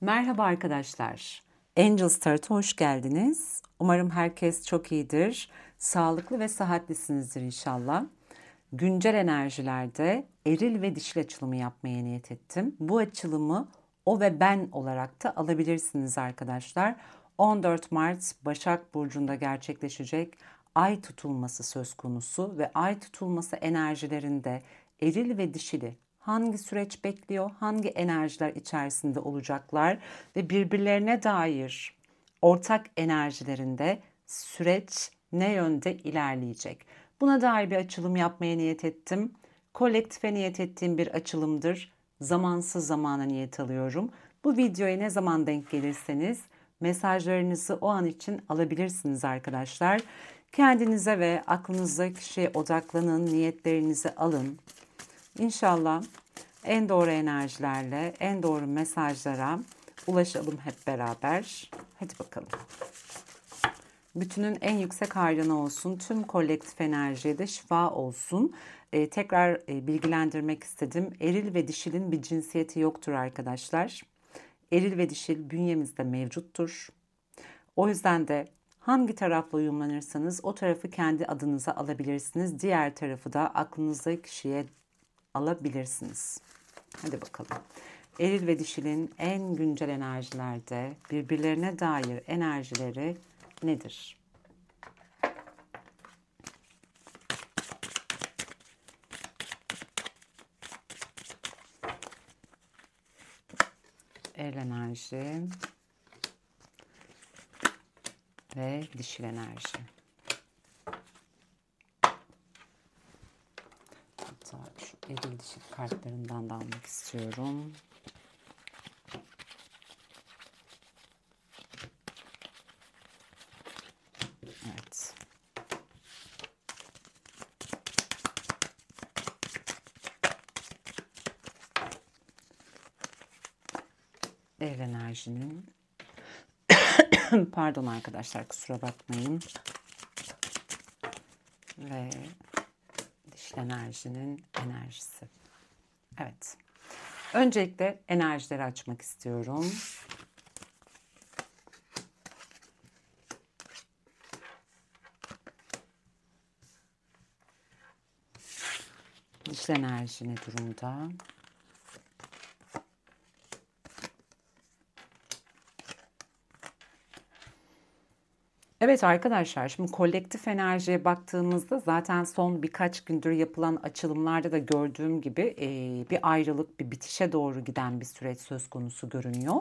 Merhaba arkadaşlar. Angels Tarot'a hoş geldiniz. Umarım herkes çok iyidir. Sağlıklı ve sıhhatlisinizdir inşallah. Güncel enerjilerde eril ve dişil açılımı yapmaya niyet ettim. Bu açılımı o ve ben olarak da alabilirsiniz arkadaşlar. 14 Mart Başak Burcu'nda gerçekleşecek ay tutulması söz konusu ve ay tutulması enerjilerinde eril ve dişili hangi süreç bekliyor, hangi enerjiler içerisinde olacaklar ve birbirlerine dair ortak enerjilerinde süreç ne yönde ilerleyecek? Buna dair bir açılım yapmaya niyet ettim. Kolektife niyet ettiğim bir açılımdır. Zamansız zamana niyet alıyorum. Bu videoya ne zaman denk gelirseniz mesajlarınızı o an için alabilirsiniz arkadaşlar. Kendinize ve aklınızdaki kişiye odaklanın, niyetlerinizi alın. İnşallah en doğru enerjilerle, en doğru mesajlara ulaşalım hep beraber. Hadi bakalım. Bütünün en yüksek hayrına olsun. Tüm kolektif enerjiye de şifa olsun. Tekrar bilgilendirmek istedim. Eril ve dişilin bir cinsiyeti yoktur arkadaşlar. Eril ve dişil bünyemizde mevcuttur. O yüzden de hangi tarafla uyumlanırsanız o tarafı kendi adınıza alabilirsiniz. Diğer tarafı da aklınızdaki kişiye alabilirsiniz. Hadi bakalım. Eril ve dişilin en güncel enerjilerde birbirlerine dair enerjileri nedir? Eril enerji ve dişil enerji. Hatta şu eril dişil kartlarından da almak istiyorum. Evet. Eril enerjinin pardon arkadaşlar, kusura bakmayın. Ve dişil enerjinin enerjisi. Evet. Öncelikle enerjileri açmak istiyorum. Dişil enerji ne durumda? Evet arkadaşlar, şimdi kolektif enerjiye baktığımızda zaten son birkaç gündür yapılan açılımlarda da gördüğüm gibi bir ayrılık, bir bitişe doğru giden bir süreç söz konusu görünüyor.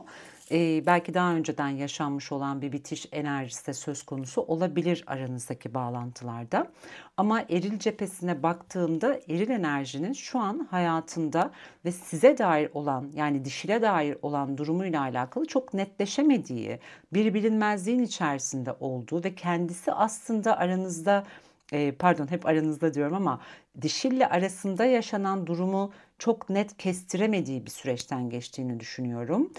Belki daha önceden yaşanmış olan bir bitiş enerjisi de söz konusu olabilir aranızdaki bağlantılarda. Ama eril cephesine baktığımda eril enerjinin şu an hayatında ve size dair olan, yani dişile dair olan durumuyla alakalı çok netleşemediği, bir bilinmezliğin içerisinde olduğu ve kendisi aslında aranızda, pardon hep aranızda diyorum ama dişille arasında yaşanan durumu çok net kestiremediği bir süreçten geçtiğini düşünüyorum.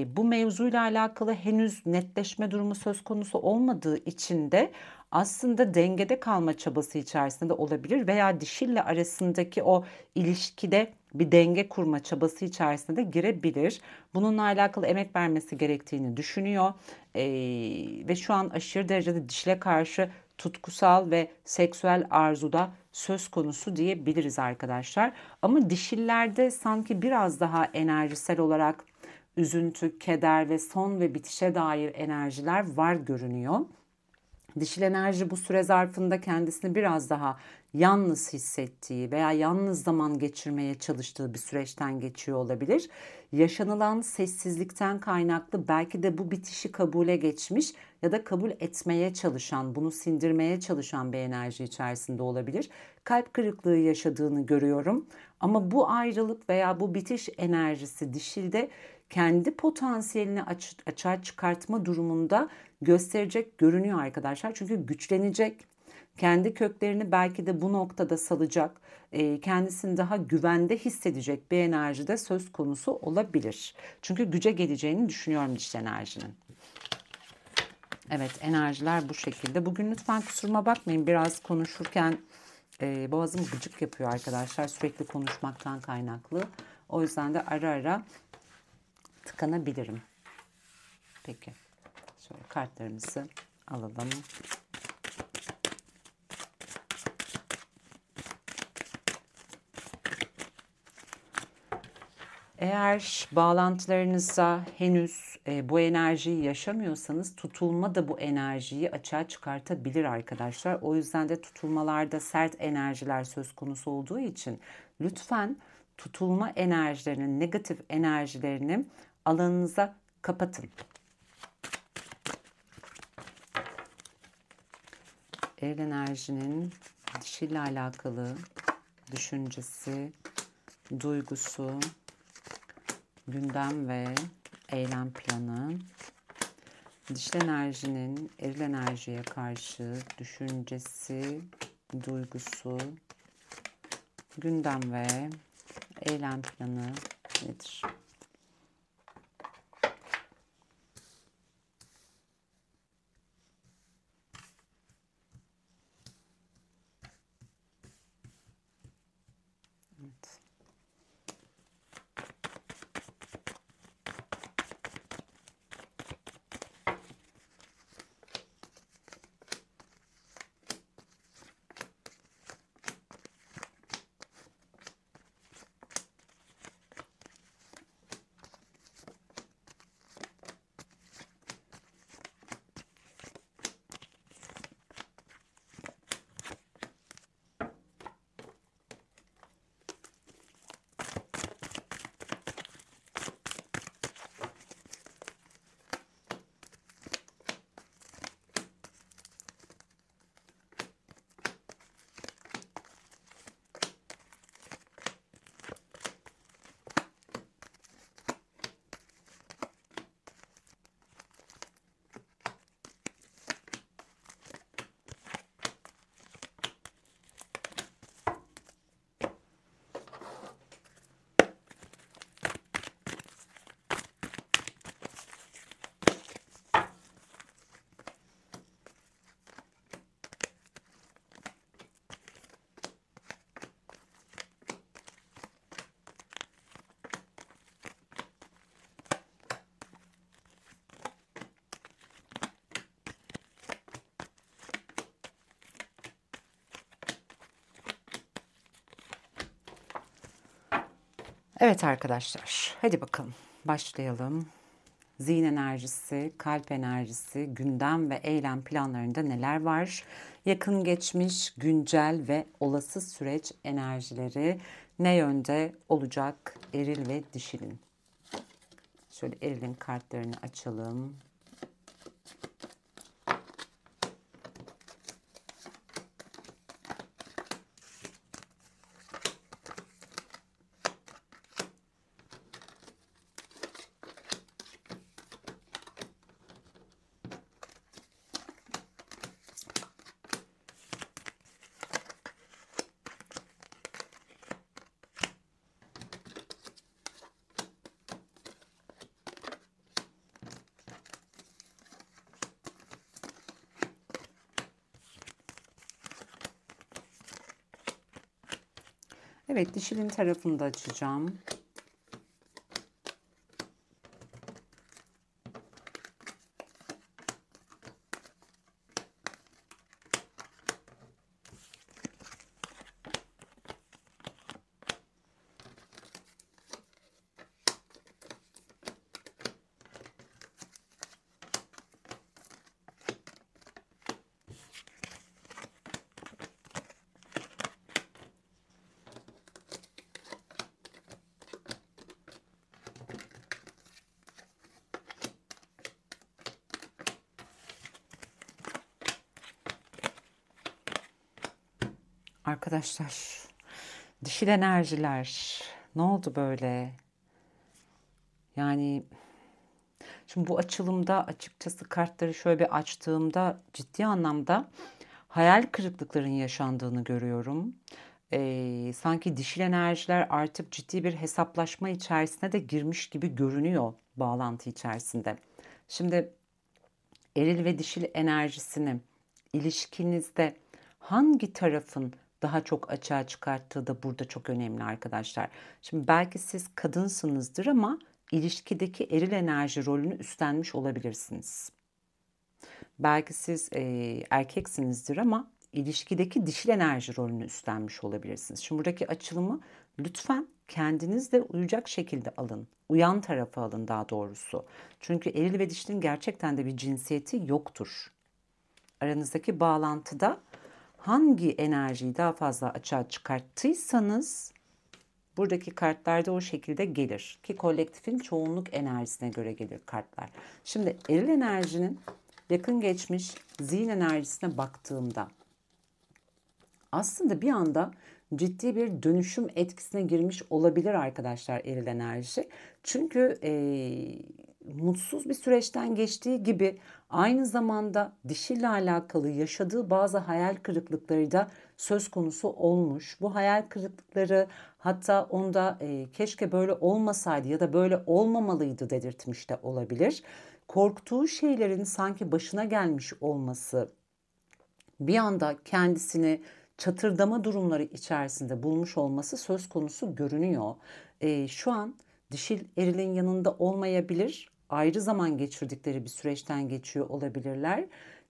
Bu mevzuyla alakalı henüz netleşme durumu söz konusu olmadığı için de aslında dengede kalma çabası içerisinde olabilir veya dişille arasındaki o ilişkide bir denge kurma çabası içerisinde de girebilir. Bununla alakalı emek vermesi gerektiğini düşünüyor. Ve şu an aşırı derecede dişile karşı tutkusal ve seksüel arzuda söz konusu diyebiliriz arkadaşlar. Ama dişillerde sanki biraz daha enerjisel olarak üzüntü, keder ve son ve bitişe dair enerjiler var görünüyor. Dişil enerji bu süre zarfında kendisini biraz daha yalnız hissettiği veya yalnız zaman geçirmeye çalıştığı bir süreçten geçiyor olabilir. Yaşanılan sessizlikten kaynaklı belki de bu bitişi kabule geçmiş ya da kabul etmeye çalışan, bunu sindirmeye çalışan bir enerji içerisinde olabilir. Kalp kırıklığı yaşadığını görüyorum. Ama bu ayrılık veya bu bitiş enerjisi dişilde kendi potansiyelini açığa çıkartma durumunda gösterecek görünüyor arkadaşlar. Çünkü güçlenecek, kendi köklerini belki de bu noktada salacak, kendisini daha güvende hissedecek bir enerji de söz konusu olabilir. Çünkü güce geleceğini düşünüyorum dişil enerjinin. Evet, enerjiler bu şekilde. Bugün lütfen kusuruma bakmayın, biraz konuşurken boğazım gıcık yapıyor arkadaşlar, sürekli konuşmaktan kaynaklı. O yüzden de ara ara tıkanabilirim. Peki. Şöyle kartlarımızı alalım. Eğer bağlantılarınızda henüz bu enerjiyi yaşamıyorsanız tutulma da bu enerjiyi açığa çıkartabilir arkadaşlar. O yüzden de tutulmalarda sert enerjiler söz konusu olduğu için lütfen tutulma enerjilerinin, negatif enerjilerini alanınıza kapatın. Eril enerjinin dişiyle alakalı düşüncesi, duygusu, gündem ve eylem planı, dişil enerjinin eril enerjiye karşı düşüncesi, duygusu, gündem ve eylem planı nedir? Evet. Evet arkadaşlar, hadi bakalım başlayalım. Zihin enerjisi, kalp enerjisi, gündem ve eylem planlarında neler var? Yakın geçmiş, güncel ve olası süreç enerjileri ne yönde olacak eril ve dişilin? Şöyle erilin kartlarını açalım. Evet, dişilin tarafını da açacağım. Arkadaşlar, dişil enerjiler ne oldu böyle? Yani şimdi bu açılımda açıkçası kartları şöyle bir açtığımda ciddi anlamda hayal kırıklıkların yaşandığını görüyorum. Sanki dişil enerjiler artık ciddi bir hesaplaşma içerisine de girmiş gibi görünüyor bağlantı içerisinde. Şimdi eril ve dişil enerjisini ilişkinizde hangi tarafın daha çok açığa çıkarttığı da burada çok önemli arkadaşlar. Şimdi belki siz kadınsınızdır ama ilişkideki eril enerji rolünü üstlenmiş olabilirsiniz. Belki siz erkeksinizdir ama ilişkideki dişil enerji rolünü üstlenmiş olabilirsiniz. Şimdi buradaki açılımı lütfen kendinizle uyacak şekilde alın. Uyan tarafı alın daha doğrusu. Çünkü eril ve dişilin gerçekten de bir cinsiyeti yoktur. Aranızdaki bağlantıda hangi enerjiyi daha fazla açığa çıkarttıysanız buradaki kartlarda o şekilde gelir. Ki kolektifin çoğunluk enerjisine göre gelir kartlar. Şimdi eril enerjinin yakın geçmiş zihin enerjisine baktığımda aslında bir anda ciddi bir dönüşüm etkisine girmiş olabilir arkadaşlar eril enerji. Çünkü mutsuz bir süreçten geçtiği gibi aynı zamanda dişille alakalı yaşadığı bazı hayal kırıklıkları da söz konusu olmuş. Bu hayal kırıklıkları hatta onda keşke böyle olmasaydı ya da böyle olmamalıydı dedirtmiş de olabilir. Korktuğu şeylerin sanki başına gelmiş olması bir anda kendisini çatırdama durumları içerisinde bulmuş olması söz konusu görünüyor. Şu an dişil erilin yanında olmayabilir. Ayrı zaman geçirdikleri bir süreçten geçiyor olabilirler.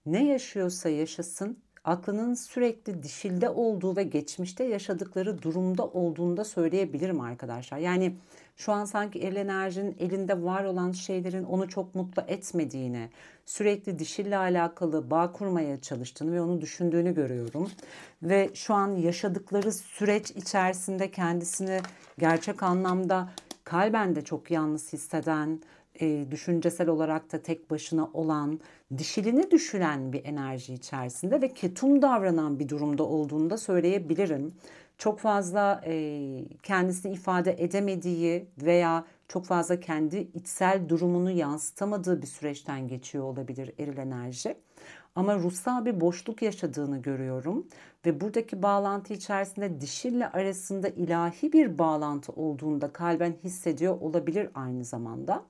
Ne yaşıyorsa yaşasın aklının sürekli dişilde olduğu ve geçmişte yaşadıkları durumda olduğunu da söyleyebilirim arkadaşlar. Yani şu an sanki eril enerjinin elinde var olan şeylerin onu çok mutlu etmediğini, sürekli dişille alakalı bağ kurmaya çalıştığını ve onu düşündüğünü görüyorum. Ve şu an yaşadıkları süreç içerisinde kendisini gerçek anlamda kalben de çok yalnız hisseden, düşüncesel olarak da tek başına olan, dişilini düşüren bir enerji içerisinde ve ketum davranan bir durumda olduğunu da söyleyebilirim. Çok fazla kendisini ifade edemediği veya çok fazla kendi içsel durumunu yansıtamadığı bir süreçten geçiyor olabilir eril enerji. Ama ruhsal bir boşluk yaşadığını görüyorum ve buradaki bağlantı içerisinde dişille arasında ilahi bir bağlantı olduğunu da kalben hissediyor olabilir aynı zamanda.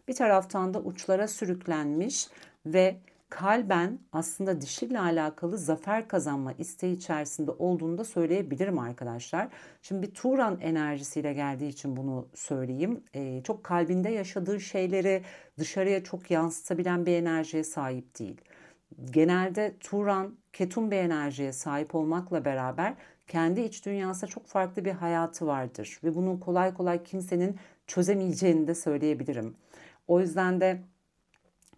Bir taraftan da uçlara sürüklenmiş ve kalben aslında dişille alakalı zafer kazanma isteği içerisinde olduğunu da söyleyebilirim arkadaşlar. Şimdi bir Turan enerjisiyle geldiği için bunu söyleyeyim. Çok kalbinde yaşadığı şeyleri dışarıya çok yansıtabilen bir enerjiye sahip değil. Genelde Turan ketum bir enerjiye sahip olmakla beraber kendi iç dünyasında çok farklı bir hayatı vardır ve bunu kolay kolay kimsenin çözemeyeceğini de söyleyebilirim. O yüzden de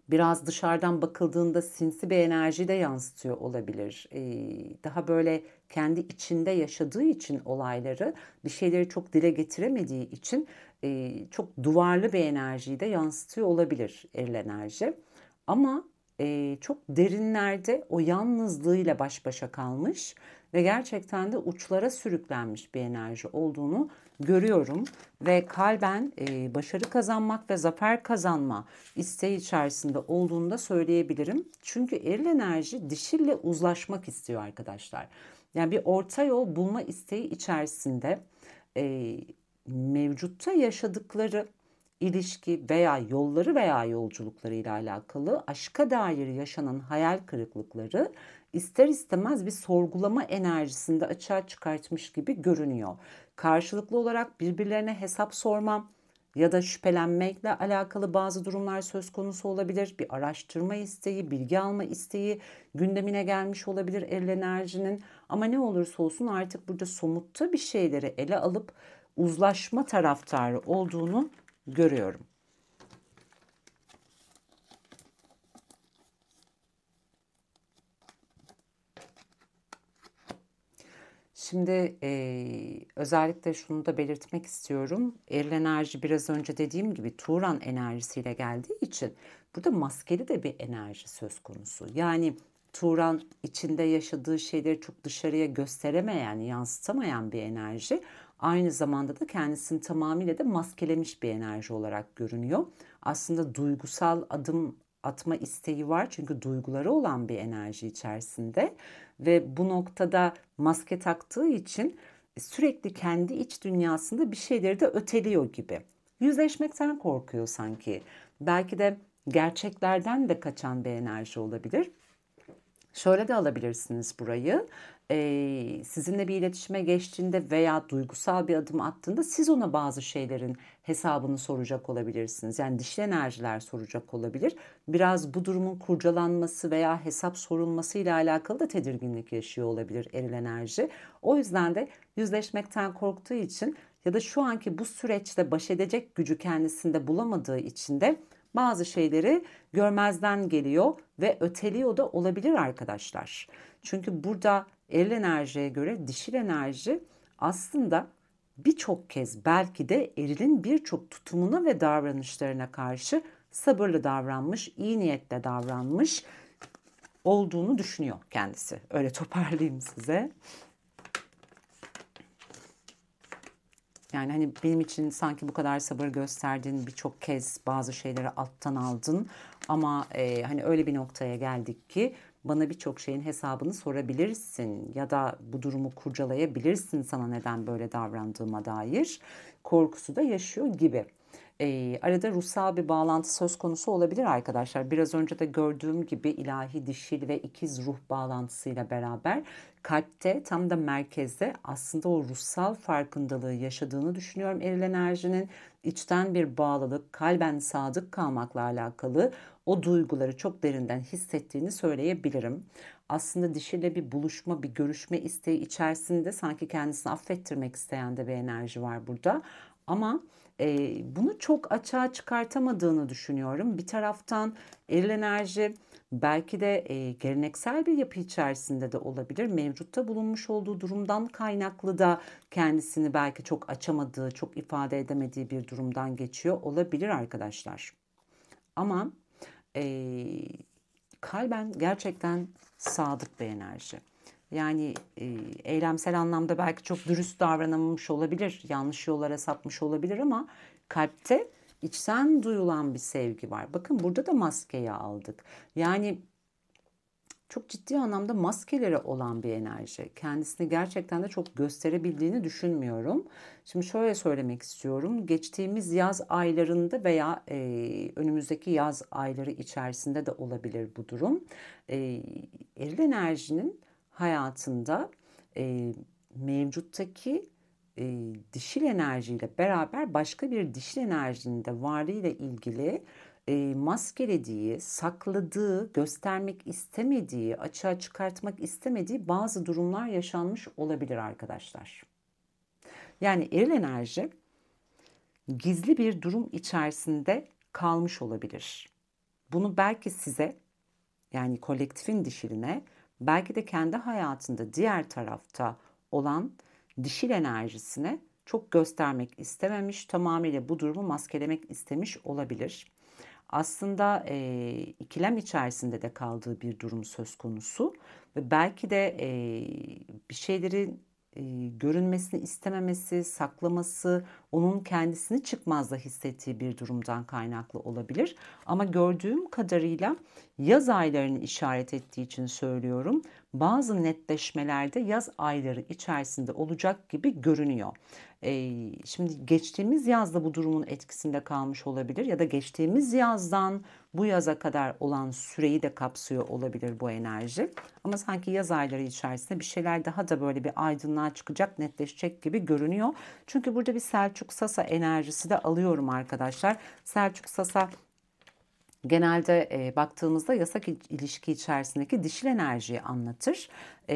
biraz dışarıdan bakıldığında sinsi bir enerji de yansıtıyor olabilir. Daha böyle kendi içinde yaşadığı için olayları bir şeyleri çok dile getiremediği için çok duvarlı bir enerjiyi de yansıtıyor olabilir eril enerji. Ama çok derinlerde o yalnızlığıyla baş başa kalmış ve gerçekten de uçlara sürüklenmiş bir enerji olduğunu görüyorum. Ve kalben başarı kazanmak ve zafer kazanma isteği içerisinde olduğunu da söyleyebilirim. Çünkü eril enerji dişille uzlaşmak istiyor arkadaşlar. Yani bir orta yol bulma isteği içerisinde mevcutta yaşadıkları ilişki veya yolları veya yolculukları ile alakalı aşka dair yaşanan hayal kırıklıkları ister istemez bir sorgulama enerjisinde açığa çıkartmış gibi görünüyor. Karşılıklı olarak birbirlerine hesap sorma ya da şüphelenmekle alakalı bazı durumlar söz konusu olabilir. Bir araştırma isteği, bilgi alma isteği gündemine gelmiş olabilir eril enerjinin. Ama ne olursa olsun artık burada somutta bir şeyleri ele alıp uzlaşma taraftarı olduğunu görüyorum. Şimdi özellikle şunu da belirtmek istiyorum. Eril enerji biraz önce dediğim gibi Turan enerjisiyle geldiği için burada maskeli de bir enerji söz konusu. Yani Turan içinde yaşadığı şeyleri çok dışarıya gösteremeyen, yansıtamayan bir enerji. Aynı zamanda da kendisini tamamıyla da maskelemiş bir enerji olarak görünüyor. Aslında duygusal adım atma isteği var çünkü duyguları olan bir enerji içerisinde ve bu noktada maske taktığı için sürekli kendi iç dünyasında bir şeyleri de öteliyor gibi. Yüzleşmekten korkuyor sanki. Belki de gerçeklerden de kaçan bir enerji olabilir. Şöyle de alabilirsiniz burayı. sizinle bir iletişime geçtiğinde veya duygusal bir adım attığında siz ona bazı şeylerin hesabını soracak olabilirsiniz. Yani dişil enerjiler soracak olabilir. Biraz bu durumun kurcalanması veya hesap sorulması ile alakalı da tedirginlik yaşıyor olabilir eril enerji. O yüzden de yüzleşmekten korktuğu için ya da şu anki bu süreçte baş edecek gücü kendisinde bulamadığı için de bazı şeyleri görmezden geliyor ve öteliyor da olabilir arkadaşlar. Çünkü burada eril enerjiye göre dişil enerji aslında birçok kez belki de erilin birçok tutumuna ve davranışlarına karşı sabırlı davranmış, iyi niyetle davranmış olduğunu düşünüyor kendisi. Öyle toparlayayım size. Yani hani benim için sanki bu kadar sabır gösterdin, birçok kez bazı şeyleri alttan aldın ama hani öyle bir noktaya geldik ki bana birçok şeyin hesabını sorabilirsin ya da bu durumu kurcalayabilirsin sana neden böyle davrandığıma dair korkusu da yaşıyor gibi. Arada ruhsal bir bağlantı söz konusu olabilir arkadaşlar. Biraz önce de gördüğüm gibi ilahi dişil ve ikiz ruh bağlantısıyla beraber kalpte tam da merkezde aslında o ruhsal farkındalığı yaşadığını düşünüyorum. Eril enerjinin içten bir bağlılık, kalben sadık kalmakla alakalı o duyguları çok derinden hissettiğini söyleyebilirim. Aslında dişiyle bir buluşma, bir görüşme isteği içerisinde sanki kendisini affettirmek isteyen de bir enerji var burada. Ama bunu çok açığa çıkartamadığını düşünüyorum. Bir taraftan eril enerji belki de geleneksel bir yapı içerisinde de olabilir. Mevcutta bulunmuş olduğu durumdan kaynaklı da kendisini belki çok açamadığı, çok ifade edemediği bir durumdan geçiyor olabilir arkadaşlar. Ama e, kalben gerçekten sadık bir enerji. Yani eylemsel anlamda belki çok dürüst davranamamış olabilir, yanlış yollara sapmış olabilir ama kalpte içten duyulan bir sevgi var. Bakın burada da maskeyi aldık. Yani çok ciddi anlamda maskeleri olan bir enerji. Kendisini gerçekten de çok gösterebildiğini düşünmüyorum. Şimdi şöyle söylemek istiyorum. Geçtiğimiz yaz aylarında veya önümüzdeki yaz ayları içerisinde de olabilir bu durum. E, Eril enerjinin hayatında e, mevcuttaki dişil enerjiyle beraber başka bir dişil enerjinin de varlığıyla ilgili maskelediği, sakladığı, göstermek istemediği, açığa çıkartmak istemediği bazı durumlar yaşanmış olabilir arkadaşlar. Yani eril enerji gizli bir durum içerisinde kalmış olabilir. Bunu belki size yani kolektifin dişiline belki de kendi hayatında diğer tarafta olan dişil enerjisine çok göstermek istememiş, tamamıyla bu durumu maskelemek istemiş olabilir. Aslında ikilem içerisinde de kaldığı bir durum söz konusu ve belki de bir şeylerin görünmesini istememesi, saklaması, onun kendisini çıkmazda hissettiği bir durumdan kaynaklı olabilir. Ama gördüğüm kadarıyla yaz aylarını işaret ettiği için söylüyorum. Bazı netleşmelerde yaz ayları içerisinde olacak gibi görünüyor. Şimdi geçtiğimiz yazda bu durumun etkisinde kalmış olabilir ya da geçtiğimiz yazdan bu yaza kadar olan süreyi de kapsıyor olabilir bu enerji. Ama sanki yaz ayları içerisinde bir şeyler daha da böyle bir aydınlığa çıkacak, netleşecek gibi görünüyor. Çünkü burada bir Selçuk Sasa enerjisi de alıyorum arkadaşlar. Selçuk Sasa genelde baktığımızda yasak ilişki içerisindeki dişil enerjiyi anlatır. E,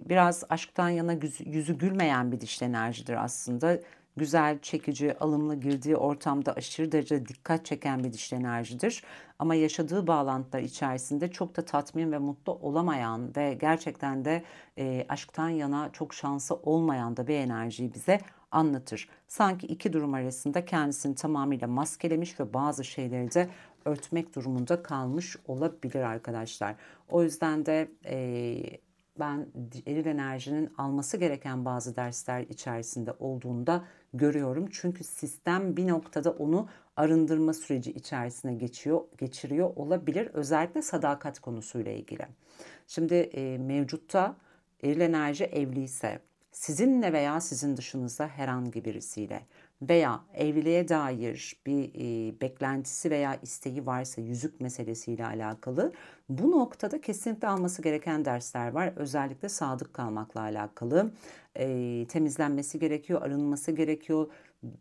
Biraz aşktan yana yüzü gülmeyen bir dişil enerjidir aslında. Güzel, çekici, alımlı girdiği ortamda aşırı derecede dikkat çeken bir dişil enerjidir. Ama yaşadığı bağlantılar içerisinde çok da tatmin ve mutlu olamayan ve gerçekten de aşktan yana çok şansı olmayan da bir enerjiyi bize anlatır. Sanki iki durum arasında kendisini tamamıyla maskelemiş ve bazı şeyleri de örtmek durumunda kalmış olabilir arkadaşlar. O yüzden de ben eril enerjinin alması gereken bazı dersler içerisinde olduğunu da görüyorum. Çünkü sistem bir noktada onu arındırma süreci içerisine geçiriyor olabilir. Özellikle sadakat konusuyla ilgili. Şimdi mevcutta eril enerji evliyse, sizinle veya sizin dışınızda herhangi birisiyle veya evliliğe dair bir beklentisi veya isteği varsa yüzük meselesiyle alakalı bu noktada kesinlikle alması gereken dersler var. Özellikle sadık kalmakla alakalı temizlenmesi gerekiyor, arınması gerekiyor.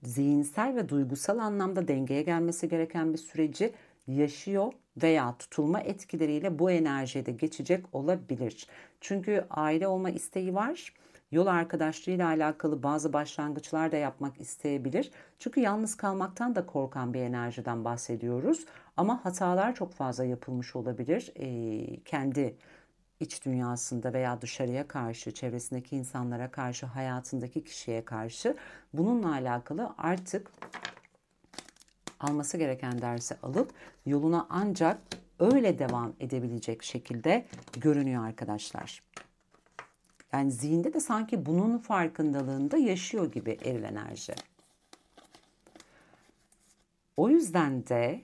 Zihinsel ve duygusal anlamda dengeye gelmesi gereken bir süreci yaşıyor veya tutulma etkileriyle bu enerjiye de geçecek olabilir. Çünkü aile olma isteği var. Yol arkadaşlığıyla alakalı bazı başlangıçlar da yapmak isteyebilir. Çünkü yalnız kalmaktan da korkan bir enerjiden bahsediyoruz. Ama hatalar çok fazla yapılmış olabilir. Kendi iç dünyasında veya dışarıya karşı, çevresindeki insanlara karşı, hayatındaki kişiye karşı. Bununla alakalı artık alması gereken dersi alıp yoluna ancak öyle devam edebilecek şekilde görünüyor arkadaşlar. Yani zihinde de sanki bunun farkındalığında yaşıyor gibi eril enerji. O yüzden de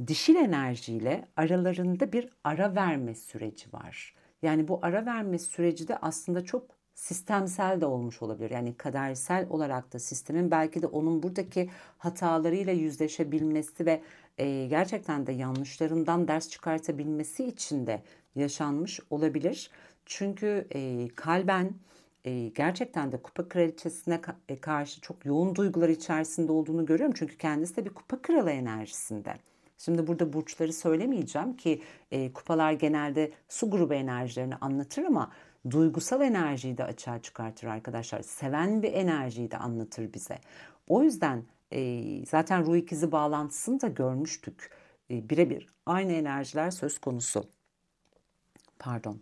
dişil enerjiyle aralarında bir ara verme süreci var. Yani bu ara verme süreci de aslında çok sistemsel de olmuş olabilir. Yani kadersel olarak da sistemin belki de onun buradaki hatalarıyla yüzleşebilmesi ve gerçekten de yanlışlarından ders çıkartabilmesi için de yaşanmış olabilir. Çünkü kalben gerçekten de kupa kraliçesine karşı çok yoğun duygular içerisinde olduğunu görüyorum. Çünkü kendisi de bir kupa kralı enerjisinde. Şimdi burada burçları söylemeyeceğim ki kupalar genelde su grubu enerjilerini anlatır ama duygusal enerjiyi de açığa çıkartır arkadaşlar. Seven bir enerjiyi de anlatır bize. O yüzden zaten ruh ikizi bağlantısını da görmüştük. Birebir aynı enerjiler söz konusu. Pardon.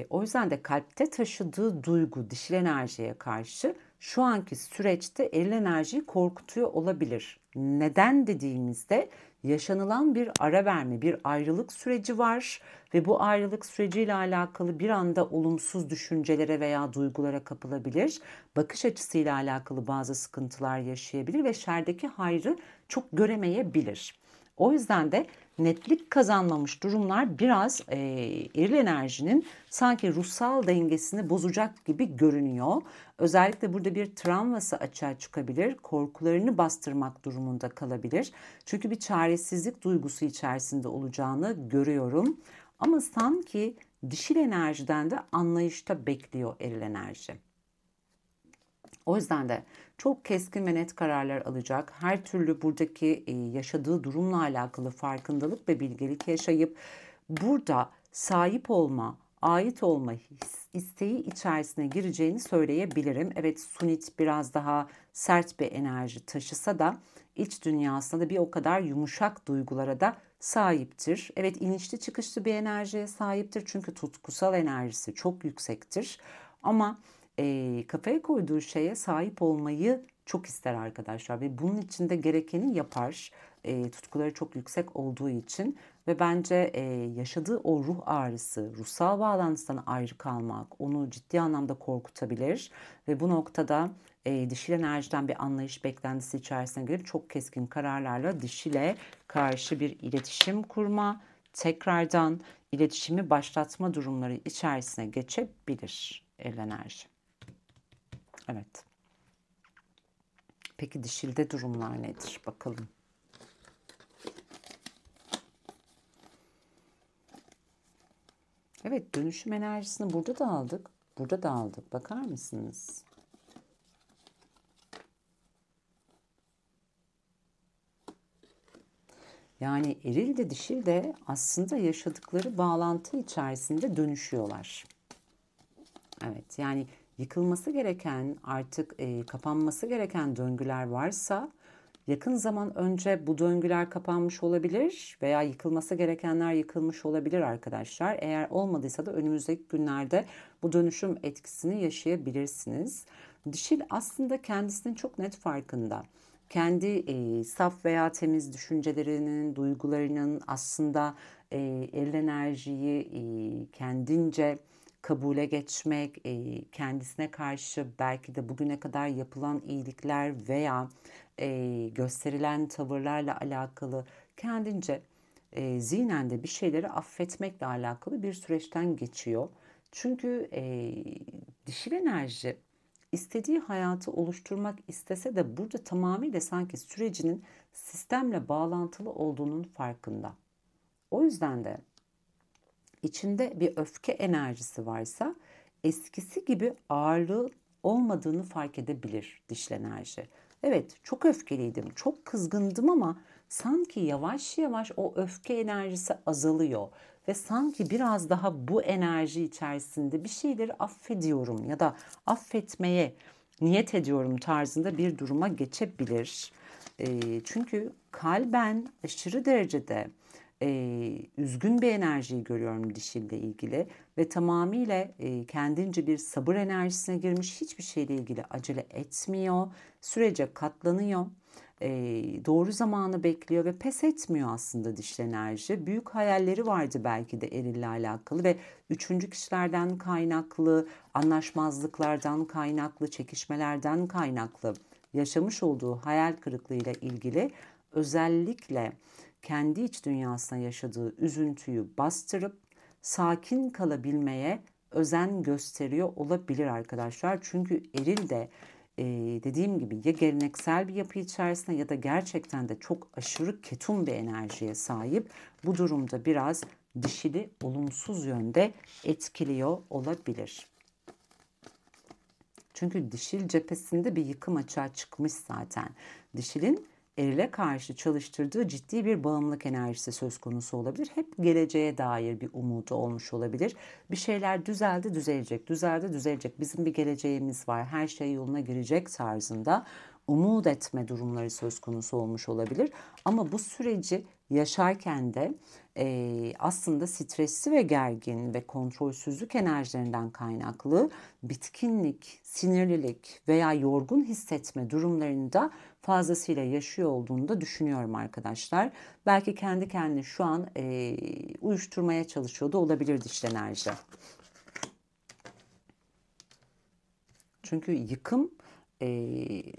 O yüzden de kalpte taşıdığı duygu dişil enerjiye karşı şu anki süreçte eril enerjiyi korkutuyor olabilir. Neden dediğimizde yaşanılan bir ara verme, bir ayrılık süreci var ve bu ayrılık süreciyle alakalı bir anda olumsuz düşüncelere veya duygulara kapılabilir. Bakış açısıyla alakalı bazı sıkıntılar yaşayabilir ve şerdeki hayrı çok göremeyebilir. O yüzden de netlik kazanmamış durumlar biraz eril enerjinin sanki ruhsal dengesini bozacak gibi görünüyor. Özellikle burada bir travması açığa çıkabilir, korkularını bastırmak durumunda kalabilir. Çünkü bir çaresizlik duygusu içerisinde olacağını görüyorum. Ama sanki dişil enerjiden de anlayışta bekliyor eril enerji. O yüzden de çok keskin ve net kararlar alacak. Her türlü buradaki yaşadığı durumla alakalı farkındalık ve bilgelik yaşayıp burada sahip olma, ait olma isteği içerisine gireceğini söyleyebilirim. Evet, Sunit biraz daha sert bir enerji taşısa da iç dünyasında da bir o kadar yumuşak duygulara da sahiptir. Evet, inişli çıkışlı bir enerjiye sahiptir çünkü tutkusal enerjisi çok yüksektir. Ama kafaya koyduğu şeye sahip olmayı çok ister arkadaşlar ve bunun için de gerekeni yapar. Tutkuları çok yüksek olduğu için ve bence yaşadığı o ruh ağrısı, ruhsal bağlantısından ayrı kalmak onu ciddi anlamda korkutabilir ve bu noktada dişil enerjiden bir anlayış beklentisi içerisine girip çok keskin kararlarla dişile karşı bir iletişim kurma, tekrardan iletişimi başlatma durumları içerisine geçebilir el enerji. Evet. Peki dişilde durumlar nedir? Bakalım. Evet, dönüşüm enerjisini burada da aldık. Burada da aldık. Bakar mısınız? Yani eril de dişil de aslında yaşadıkları bağlantı içerisinde dönüşüyorlar. Evet, yani yıkılması gereken, artık kapanması gereken döngüler varsa yakın zaman önce bu döngüler kapanmış olabilir veya yıkılması gerekenler yıkılmış olabilir arkadaşlar. Eğer olmadıysa da önümüzdeki günlerde bu dönüşüm etkisini yaşayabilirsiniz. Dişil aslında kendisinin çok net farkında. Kendi saf veya temiz düşüncelerinin, duygularının aslında eril enerjiyi kendince kabule geçmek, kendisine karşı belki de bugüne kadar yapılan iyilikler veya gösterilen tavırlarla alakalı kendince zihnen de bir şeyleri affetmekle alakalı bir süreçten geçiyor. Çünkü dişil enerji istediği hayatı oluşturmak istese de burada tamamıyla sanki sürecinin sistemle bağlantılı olduğunun farkında. O yüzden de içinde bir öfke enerjisi varsa eskisi gibi ağırlığı olmadığını fark edebilir dişil enerji. Evet, çok öfkeliydim, çok kızgındım ama sanki yavaş yavaş o öfke enerjisi azalıyor ve sanki biraz daha bu enerji içerisinde bir şeyleri affediyorum ya da affetmeye niyet ediyorum tarzında bir duruma geçebilir. Çünkü kalben aşırı derecede üzgün bir enerjiyi görüyorum dişille ilgili ve tamamıyla kendince bir sabır enerjisine girmiş, hiçbir şeyle ilgili acele etmiyor, sürece katlanıyor, doğru zamanı bekliyor ve pes etmiyor aslında dişil enerji. Büyük hayalleri vardı belki de erille alakalı ve üçüncü kişilerden kaynaklı, anlaşmazlıklardan kaynaklı, çekişmelerden kaynaklı yaşamış olduğu hayal kırıklığıyla ilgili özellikle kendi iç dünyasına yaşadığı üzüntüyü bastırıp sakin kalabilmeye özen gösteriyor olabilir arkadaşlar. Çünkü eril de dediğim gibi ya geleneksel bir yapı içerisinde ya da gerçekten de çok aşırı ketum bir enerjiye sahip. Bu durumda biraz dişili olumsuz yönde etkiliyor olabilir. Çünkü dişil cephesinde bir yıkım açığa çıkmış zaten. Dişilin erile karşı çalıştırdığı ciddi bir bağımlılık enerjisi söz konusu olabilir. Hep geleceğe dair bir umudu olmuş olabilir. Bir şeyler düzeldi, düzelecek, düzeldi, düzelecek. Bizim bir geleceğimiz var, her şey yoluna girecek tarzında umut etme durumları söz konusu olmuş olabilir. Ama bu süreci yaşarken de aslında stresli ve gergin ve kontrolsüzlük enerjilerinden kaynaklı bitkinlik, sinirlilik veya yorgun hissetme durumlarında fazlasıyla yaşıyor olduğunu da düşünüyorum arkadaşlar. Belki kendi kendine şu an uyuşturmaya çalışıyor da olabilir dişil enerji. Çünkü yıkım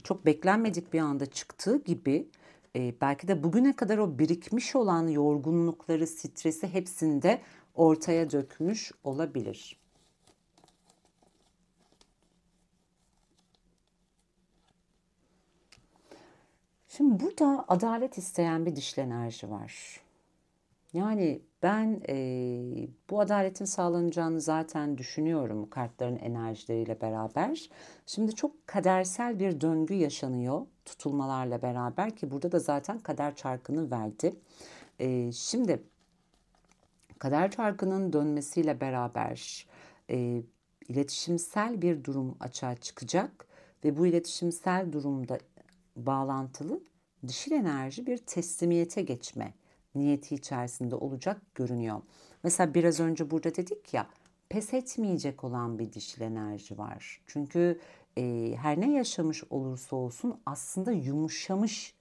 çok beklenmedik bir anda çıktığı gibi belki de bugüne kadar o birikmiş olan yorgunlukları, stresi hepsinde ortaya dökmüş olabilir. Şimdi burada adalet isteyen bir dişil enerji var. Yani ben bu adaletin sağlanacağını zaten düşünüyorum kartların enerjileriyle beraber. Şimdi çok kadersel bir döngü yaşanıyor tutulmalarla beraber ki burada da zaten kader çarkını verdi. Şimdi kader çarkının dönmesiyle beraber iletişimsel bir durum açığa çıkacak ve bu iletişimsel durumda bağlantılı dişil enerji bir teslimiyete geçme niyeti içerisinde olacak görünüyor. Mesela biraz önce burada dedik ya, pes etmeyecek olan bir dişil enerji var. Çünkü her ne yaşamış olursa olsun aslında yumuşamış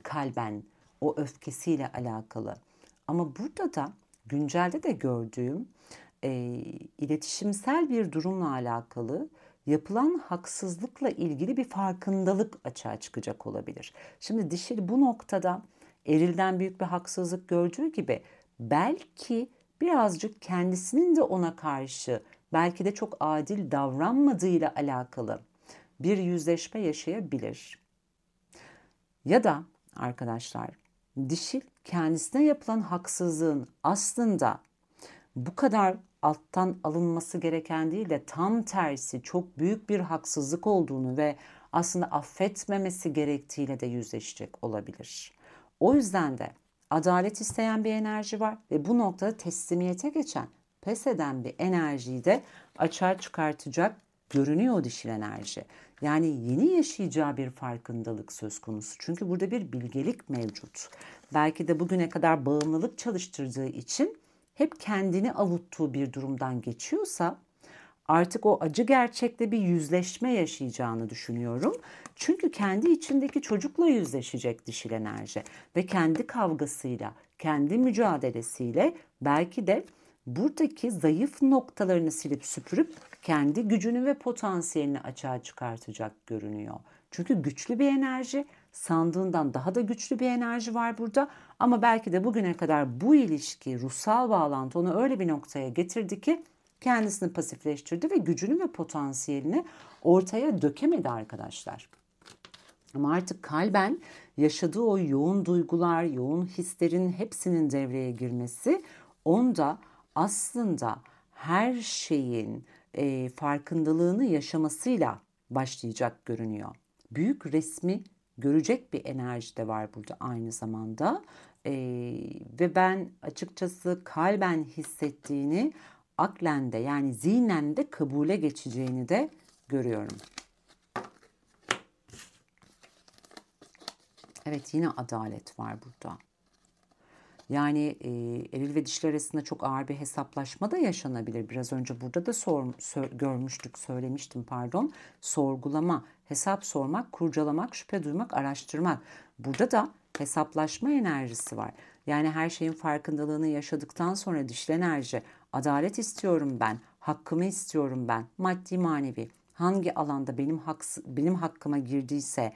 kalben o öfkesiyle alakalı. Ama burada da güncelde de gördüğüm iletişimsel bir durumla alakalı yapılan haksızlıkla ilgili bir farkındalık açığa çıkacak olabilir. Şimdi dişil bu noktada erilden büyük bir haksızlık gördüğü gibi belki birazcık kendisinin de ona karşı belki de çok adil davranmadığıyla alakalı bir yüzleşme yaşayabilir. Ya da arkadaşlar dişil kendisine yapılan haksızlığın aslında bu kadar alttan alınması gereken değil de tam tersi çok büyük bir haksızlık olduğunu ve aslında affetmemesi gerektiğiyle de yüzleşecek olabilir. O yüzden de adalet isteyen bir enerji var ve bu noktada teslimiyete geçen, pes eden bir enerjiyi de açığa çıkartacak görünüyor dişil enerji. Yani yeni yaşayacağı bir farkındalık söz konusu. Çünkü burada bir bilgelik mevcut. Belki de bugüne kadar bağımlılık çalıştırdığı için hep kendini avuttuğu bir durumdan geçiyorsa artık o acı gerçekle bir yüzleşme yaşayacağını düşünüyorum. Çünkü kendi içindeki çocukla yüzleşecek dişil enerji ve kendi kavgasıyla, kendi mücadelesiyle belki de buradaki zayıf noktalarını silip süpürüp kendi gücünü ve potansiyelini açığa çıkartacak görünüyor. Çünkü güçlü bir enerji, sandığından daha da güçlü bir enerji var burada. Ama belki de bugüne kadar bu ilişki, ruhsal bağlantı onu öyle bir noktaya getirdi ki kendisini pasifleştirdi ve gücünü ve potansiyelini ortaya dökemedi arkadaşlar. Ama artık kalben yaşadığı o yoğun duygular, yoğun hislerin hepsinin devreye girmesi onda aslında her şeyin farkındalığını yaşamasıyla başlayacak görünüyor. Büyük resmi görecek bir enerji de var burada aynı zamanda. Ve ben açıkçası kalben hissettiğini aklen de yani zihnen de kabule geçeceğini de görüyorum. Evet, yine adalet var burada. Yani eril ve dişil arasında çok ağır bir hesaplaşma da yaşanabilir. Biraz önce burada da görmüştük, söylemiştim pardon. Sorgulama, hesap sormak, kurcalamak, şüphe duymak, araştırmak. Burada da hesaplaşma enerjisi var. Yani her şeyin farkındalığını yaşadıktan sonra dişil enerji, adalet istiyorum ben, hakkımı istiyorum ben, maddi manevi. Hangi alanda benim hakkıma girdiyse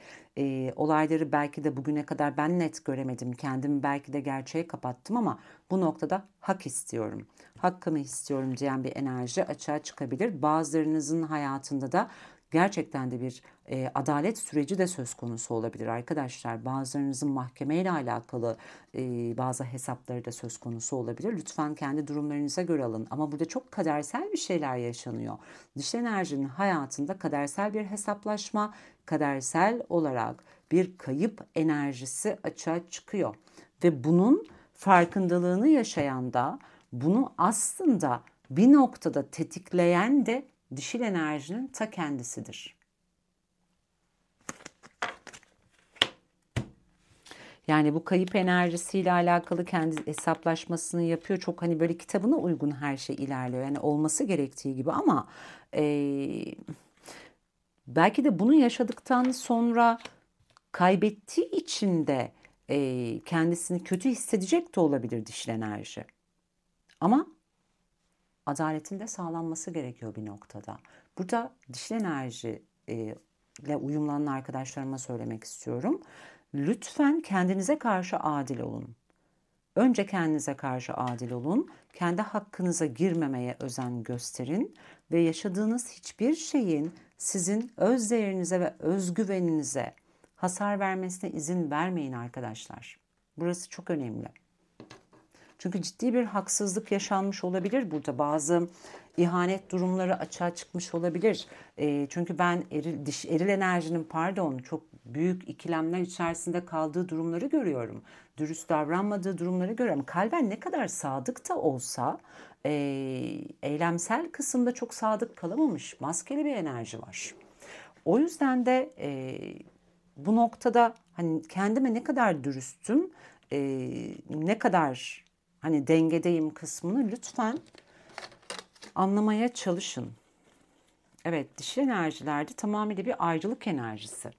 olayları belki de bugüne kadar ben net göremedim. Kendimi belki de gerçeğe kapattım ama bu noktada hak istiyorum. Hakkımı istiyorum diyen bir enerji açığa çıkabilir. Bazılarınızın hayatında da gerçekten de bir adalet süreci de söz konusu olabilir arkadaşlar. Bazılarınızın mahkemeyle alakalı bazı hesapları da söz konusu olabilir. Lütfen kendi durumlarınıza göre alın. Ama burada çok kadersel bir şeyler yaşanıyor. Dişil enerjinin hayatında kadersel bir hesaplaşma, kadersel olarak bir kayıp enerjisi açığa çıkıyor. Ve bunun farkındalığını yaşayan da bunu aslında bir noktada tetikleyen de dişil enerjinin ta kendisidir. Yani bu kayıp enerjisiyle alakalı kendi hesaplaşmasını yapıyor. Çok hani böyle kitabına uygun her şey ilerliyor. Yani olması gerektiği gibi ama belki de bunu yaşadıktan sonra kaybettiği için de kendisini kötü hissedecek de olabilir dişil enerji. Ama adaletin de sağlanması gerekiyor bir noktada. Burada dişil enerji ile uyumlanan arkadaşlarıma söylemek istiyorum. Lütfen kendinize karşı adil olun. Önce kendinize karşı adil olun. Kendi hakkınıza girmemeye özen gösterin ve yaşadığınız hiçbir şeyin sizin öz değerinize ve özgüveninize hasar vermesine izin vermeyin arkadaşlar. Burası çok önemli. Çünkü ciddi bir haksızlık yaşanmış olabilir burada. Bazı ihanet durumları açığa çıkmış olabilir. Çünkü ben eril enerjinin çok büyük ikilemler içerisinde kaldığı durumları görüyorum. Dürüst davranmadığı durumları görüyorum. Kalben ne kadar sadık da olsa eylemsel kısımda çok sadık kalamamış. Maskeli bir enerji var. O yüzden de bu noktada hani kendime ne kadar dürüstüm, ne kadar hani dengedeyim kısmını lütfen anlamaya çalışın. Evet, dişil enerjilerde tamamıyla bir ayrılık enerjisi.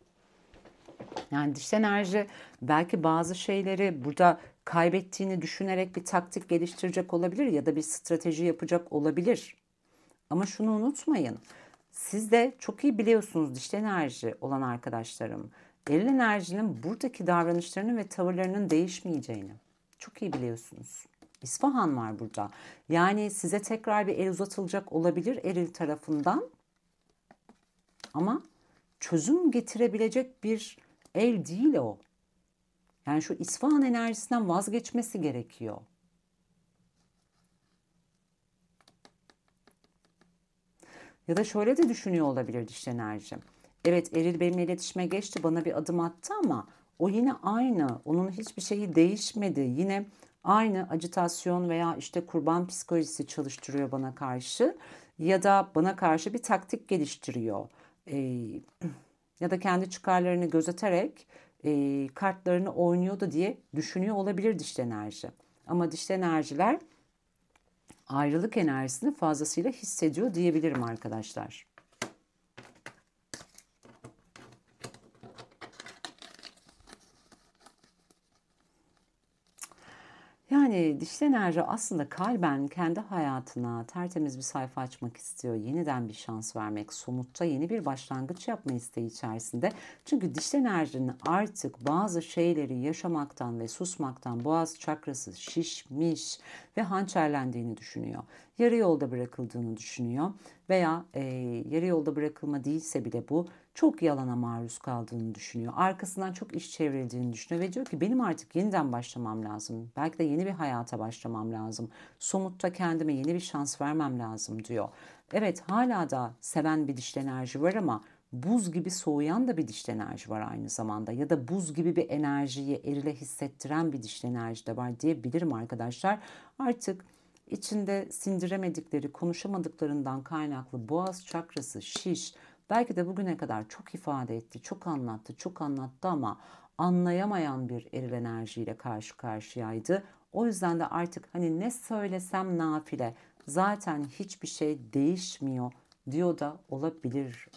Yani dişil enerji belki bazı şeyleri burada kaybettiğini düşünerek bir taktik geliştirecek olabilir ya da bir strateji yapacak olabilir. Ama şunu unutmayın. Siz de çok iyi biliyorsunuz dişil enerji olan arkadaşlarım. Eril enerjinin buradaki davranışlarının ve tavırlarının değişmeyeceğini çok iyi biliyorsunuz. İsfahan var burada. Yani size tekrar bir el uzatılacak olabilir eril tarafından. Ama çözüm getirebilecek bir el değil o. Yani şu İsfahan enerjisinden vazgeçmesi gerekiyor. Ya da şöyle de düşünüyor olabilir dişil enerji. Evet, eril benimle iletişime geçti, bana bir adım attı ama o yine aynı. Onun hiçbir şeyi değişmedi. Yine aynı ajitasyon veya işte kurban psikolojisi çalıştırıyor bana karşı. Ya da bana karşı bir taktik geliştiriyor. Ya da kendi çıkarlarını gözeterek kartlarını oynuyordu diye düşünüyor olabilir dişil enerji. Ama dişil enerjiler ayrılık enerjisini fazlasıyla hissediyor diyebilirim arkadaşlar. Yani dişil enerji aslında kalben kendi hayatına tertemiz bir sayfa açmak istiyor. Yeniden bir şans vermek, somutta yeni bir başlangıç yapma isteği içerisinde. Çünkü dişil enerjinin artık bazı şeyleri yaşamaktan ve susmaktan boğaz çakrası şişmiş ve hançerlendiğini düşünüyor. Yarı yolda bırakıldığını düşünüyor veya yarı yolda bırakılma değilse bile bu çok yalana maruz kaldığını düşünüyor. Arkasından çok iş çevrildiğini düşünüyor ve diyor ki benim artık yeniden başlamam lazım. Belki de yeni bir hayata başlamam lazım. Somutta kendime yeni bir şans vermem lazım diyor. Evet, hala da seven bir dişli enerji var ama buz gibi soğuyan da bir dişli enerji var aynı zamanda. Ya da buz gibi bir enerjiyi erile hissettiren bir dişli enerji de var diyebilirim arkadaşlar. Artık içinde sindiremedikleri, konuşamadıklarından kaynaklı boğaz çakrası şiş. Belki de bugüne kadar çok ifade etti, çok anlattı, çok anlattı ama anlayamayan bir eril enerjiyle karşı karşıyaydı. O yüzden de artık hani ne söylesem nafile, zaten hiçbir şey değişmiyor diyor da olabilir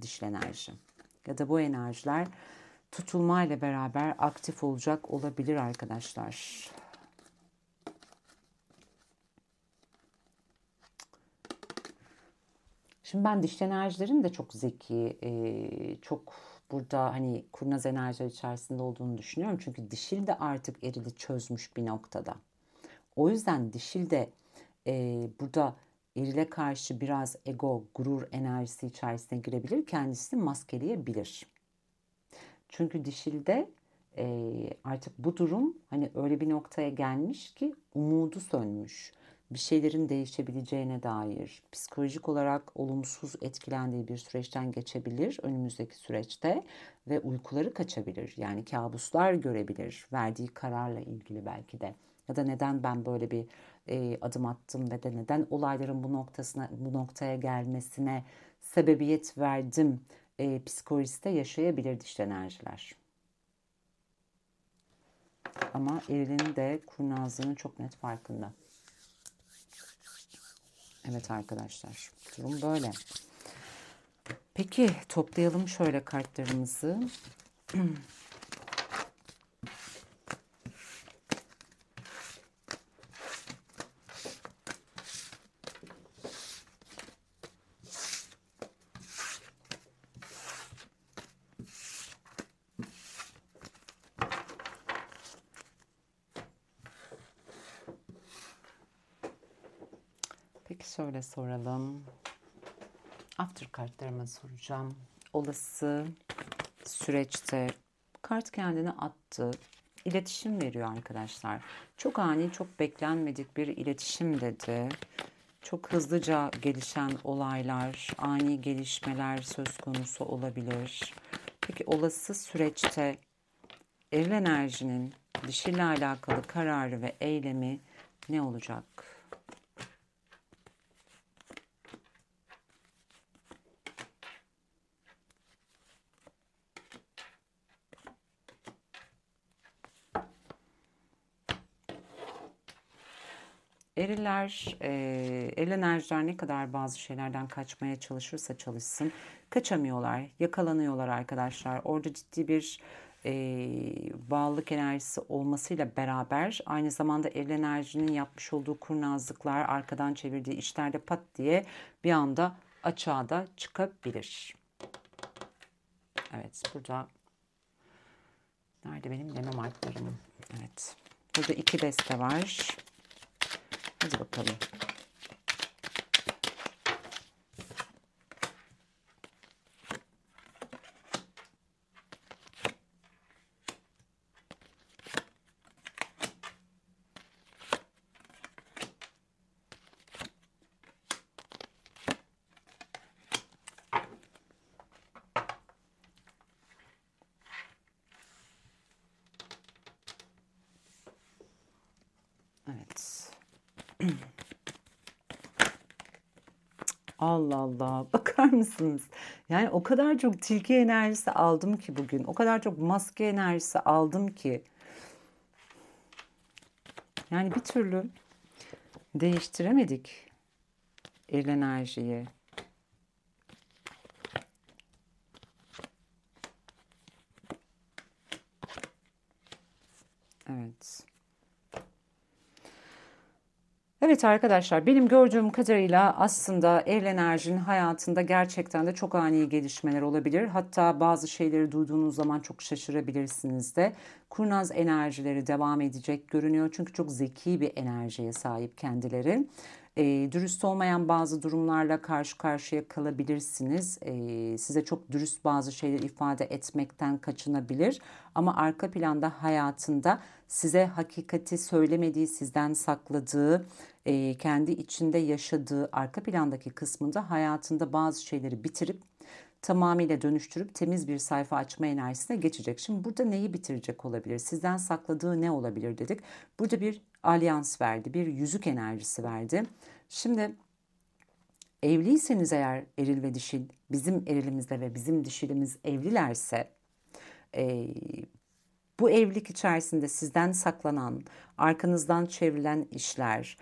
dişil enerji. Ya da bu enerjiler tutulmayla beraber aktif olacak olabilir arkadaşlar. Şimdi ben dişli enerjilerin de çok zeki, çok burada hani kurnaz enerjiler içerisinde olduğunu düşünüyorum. Çünkü dişil de artık erili çözmüş bir noktada. O yüzden dişil de burada erile karşı biraz ego, gurur enerjisi içerisine girebilir. Kendisini maskeleyebilir. Çünkü dişilde artık bu durum hani öyle bir noktaya gelmiş ki umudu sönmüş. Bir şeylerin değişebileceğine dair psikolojik olarak olumsuz etkilendiği bir süreçten geçebilir önümüzdeki süreçte ve uykuları kaçabilir. Yani kabuslar görebilir verdiği kararla ilgili belki de. Ya da neden ben böyle bir adım attım ve de neden olayların bu noktaya gelmesine sebebiyet verdim psikolojisi de yaşayabilir dişli enerjiler. Ama erilinin de kurnazlığının çok net farkında. Evet arkadaşlar, durum böyle. Peki toplayalım şöyle kartlarımızı. Peki şöyle soralım. After kartlarıma soracağım. Olası süreçte kart kendini attı. İletişim veriyor arkadaşlar. Çok ani, çok beklenmedik bir iletişim dedi. Çok hızlıca gelişen olaylar, ani gelişmeler söz konusu olabilir. Peki olası süreçte eril enerjinin dişiyle alakalı kararı ve eylemi ne olacak? Eriller, eril enerjiler ne kadar bazı şeylerden kaçmaya çalışırsa çalışsın, kaçamıyorlar, yakalanıyorlar arkadaşlar. Orada ciddi bir bağlılık enerjisi olmasıyla beraber aynı zamanda eril enerjinin yapmış olduğu kurnazlıklar, arkadan çevirdiği işlerde pat diye bir anda açığa da çıkabilir. Evet, burada nerede benim lema marklarım? Evet, burada 2 deste var. Hadi bakalım. Evet. Allah Allah. Bakar mısınız? Yani o kadar çok tilki enerjisi aldım ki bugün. O kadar çok maske enerjisi aldım ki. Yani bir türlü değiştiremedik eril enerjiyi. Evet. Evet arkadaşlar, benim gördüğüm kadarıyla aslında eril enerjinin hayatında gerçekten de çok ani gelişmeler olabilir. Hatta bazı şeyleri duyduğunuz zaman çok şaşırabilirsiniz de. Kurnaz enerjileri devam edecek görünüyor. Çünkü çok zeki bir enerjiye sahip kendileri. Dürüst olmayan bazı durumlarla karşı karşıya kalabilirsiniz. Size çok dürüst bazı şeyler ifade etmekten kaçınabilir. Ama arka planda hayatında size hakikati söylemediği, sizden sakladığı, kendi içinde yaşadığı arka plandaki kısmında hayatında bazı şeyleri bitirip tamamıyla dönüştürüp temiz bir sayfa açma enerjisine geçecek. Şimdi burada neyi bitirecek olabilir? Sizden sakladığı ne olabilir dedik. Burada bir alyans verdi, bir yüzük enerjisi verdi. Şimdi evliyseniz eğer eril ve dişil, bizim erilimizle ve bizim dişilimiz evlilerse, e, bu evlilik içerisinde sizden saklanan, arkanızdan çevrilen işler,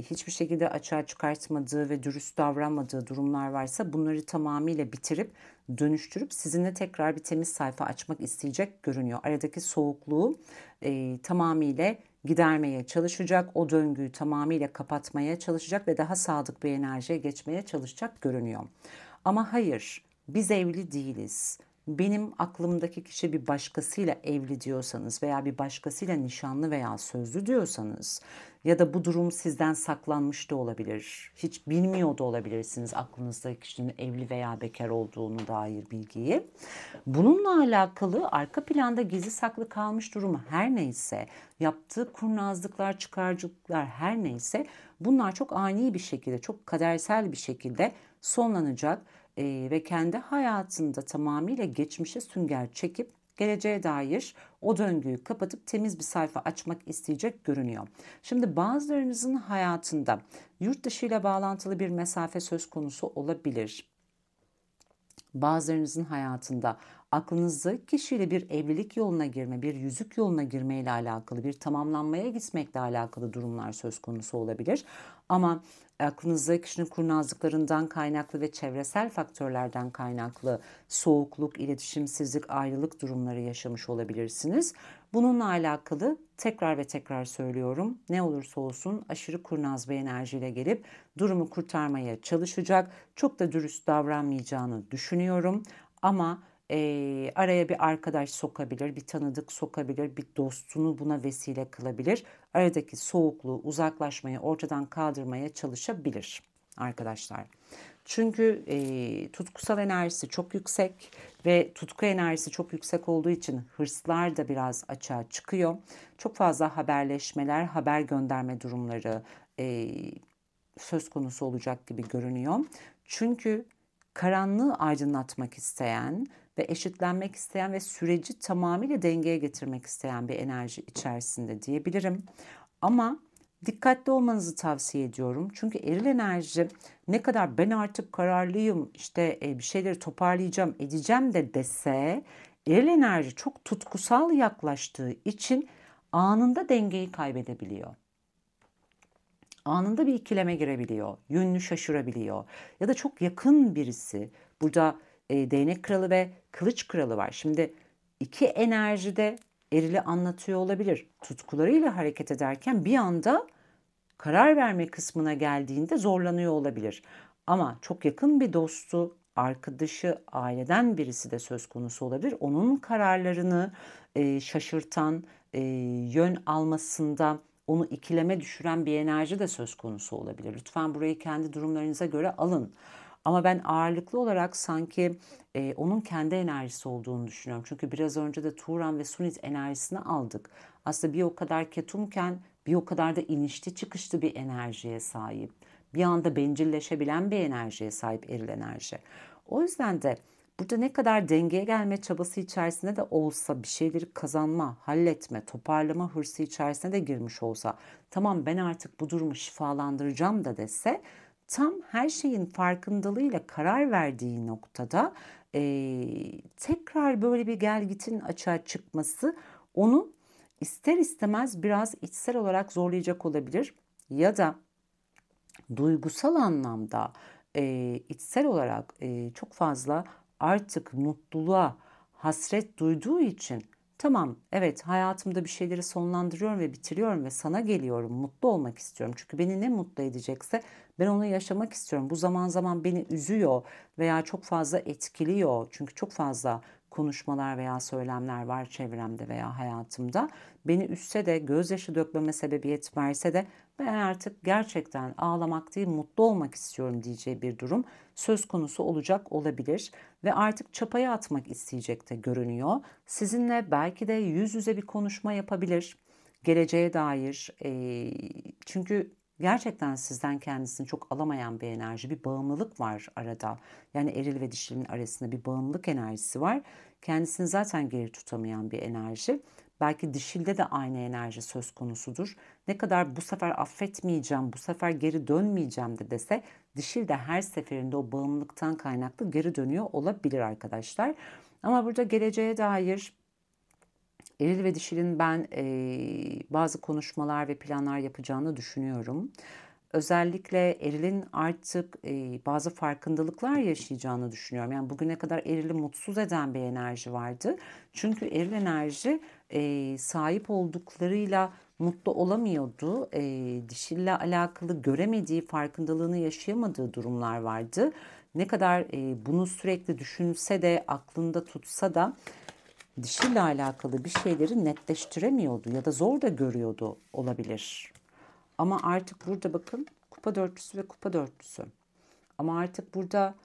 hiçbir şekilde açığa çıkartmadığı ve dürüst davranmadığı durumlar varsa bunları tamamıyla bitirip, dönüştürüp sizinle tekrar bir temiz sayfa açmak isteyecek görünüyor. Aradaki soğukluğu tamamıyla gidermeye çalışacak, o döngüyü tamamıyla kapatmaya çalışacak ve daha sadık bir enerjiye geçmeye çalışacak görünüyor. Ama hayır, biz evli değiliz. Benim aklımdaki kişi bir başkasıyla evli diyorsanız veya bir başkasıyla nişanlı veya sözlü diyorsanız ya da bu durum sizden saklanmış da olabilir. Hiç bilmiyor da olabilirsiniz aklınızdaki kişinin evli veya bekar olduğunu dair bilgiyi. Bununla alakalı arka planda gizli saklı kalmış durumu her neyse, yaptığı kurnazlıklar, çıkarcılıklar her neyse bunlar çok ani bir şekilde, çok kadersel bir şekilde sonlanacak ve kendi hayatında tamamıyla geçmişe sünger çekip geleceğe dair o döngüyü kapatıp temiz bir sayfa açmak isteyecek görünüyor. Şimdi bazılarınızın hayatında yurt dışı ile bağlantılı bir mesafe söz konusu olabilir. Bazılarınızın hayatında aklınızdaki kişiyle bir evlilik yoluna girme, bir yüzük yoluna girme ile alakalı, bir tamamlanmaya gitmekle alakalı durumlar söz konusu olabilir. Ama aklınızdaki kişinin kurnazlıklarından kaynaklı ve çevresel faktörlerden kaynaklı soğukluk, iletişimsizlik, ayrılık durumları yaşamış olabilirsiniz. Bununla alakalı tekrar ve tekrar söylüyorum. Ne olursa olsun aşırı kurnaz bir enerjiyle gelip durumu kurtarmaya çalışacak. Çok da dürüst davranmayacağını düşünüyorum. Ama araya bir arkadaş sokabilir, bir tanıdık sokabilir, bir dostunu buna vesile kılabilir. Aradaki soğukluğu, uzaklaşmayı ortadan kaldırmaya çalışabilir arkadaşlar. Çünkü tutkusal enerjisi çok yüksek ve tutku enerjisi çok yüksek olduğu için hırslar da biraz açığa çıkıyor. Çok fazla haberleşmeler, haber gönderme durumları söz konusu olacak gibi görünüyor. Çünkü karanlığı aydınlatmak isteyen ve eşitlenmek isteyen ve süreci tamamıyla dengeye getirmek isteyen bir enerji içerisinde diyebilirim. Ama dikkatli olmanızı tavsiye ediyorum. Çünkü eril enerji ne kadar ben artık kararlıyım, işte bir şeyleri toparlayacağım, edeceğim de dese, eril enerji çok tutkusal yaklaştığı için anında dengeyi kaybedebiliyor. Anında bir ikileme girebiliyor, yönünü şaşırabiliyor ya da çok yakın birisi. Burada değnek kralı ve kılıç kralı var. Şimdi iki enerji de erili anlatıyor olabilir. Tutkularıyla hareket ederken bir anda karar verme kısmına geldiğinde zorlanıyor olabilir. Ama çok yakın bir dostu, arkadaşı, aileden birisi de söz konusu olabilir. Onun kararlarını şaşırtan, yön almasında onu ikileme düşüren bir enerji de söz konusu olabilir. Lütfen burayı kendi durumlarınıza göre alın. Ama ben ağırlıklı olarak sanki onun kendi enerjisi olduğunu düşünüyorum. Çünkü biraz önce de Turan ve Sunit enerjisini aldık. Aslında bir o kadar ketumken bir o kadar da inişli çıkışlı bir enerjiye sahip. Bir anda bencilleşebilen bir enerjiye sahip eril enerji. O yüzden de burada ne kadar dengeye gelme çabası içerisinde de olsa, bir şeyleri kazanma, halletme, toparlama hırsı içerisine de girmiş olsa, tamam ben artık bu durumu şifalandıracağım da dese, tam her şeyin farkındalığıyla karar verdiği noktada tekrar böyle bir gelgitin açığa çıkması onu ister istemez biraz içsel olarak zorlayacak olabilir. Ya da duygusal anlamda içsel olarak çok fazla artık mutluluğa hasret duyduğu için Tamam, evet hayatımda bir şeyleri sonlandırıyorum ve bitiriyorum ve sana geliyorum, mutlu olmak istiyorum. Çünkü beni ne mutlu edecekse ben onu yaşamak istiyorum. Bu zaman zaman beni üzüyor veya çok fazla etkiliyor. Çünkü çok fazla konuşmalar veya söylemler var çevremde veya hayatımda. Beni üzse de, gözyaşı dökmeme sebebiyet verse de ben artık gerçekten ağlamak değil mutlu olmak istiyorum diyeceği bir durum söz konusu olacak olabilir ve artık çapayı atmak isteyecek de görünüyor. Sizinle belki de yüz yüze bir konuşma yapabilir geleceğe dair. Çünkü gerçekten sizden kendisini çok alamayan bir enerji, bir bağımlılık var arada. Yani eril ve dişilin arasında bir bağımlılık enerjisi var. Kendisini zaten geri tutamayan bir enerji. Belki dişilde de aynı enerji söz konusudur. Ne kadar bu sefer affetmeyeceğim, bu sefer geri dönmeyeceğim de dese dişil de her seferinde o bağımlılıktan kaynaklı geri dönüyor olabilir arkadaşlar. Ama burada geleceğe dair eril ve dişilin ben bazı konuşmalar ve planlar yapacağını düşünüyorum. Özellikle erilin artık bazı farkındalıklar yaşayacağını düşünüyorum. Yani bugüne kadar erili mutsuz eden bir enerji vardı. Çünkü eril enerji sahip olduklarıyla mutlu olamıyordu. Dişille alakalı göremediği, farkındalığını yaşayamadığı durumlar vardı. Ne kadar bunu sürekli düşünse de, aklında tutsa da dişiyle alakalı bir şeyleri netleştiremiyordu ya da zor da görüyordu olabilir. Ama artık burada bakın kupa dörtlüsü ve kupa dörtlüsü. Ama artık burada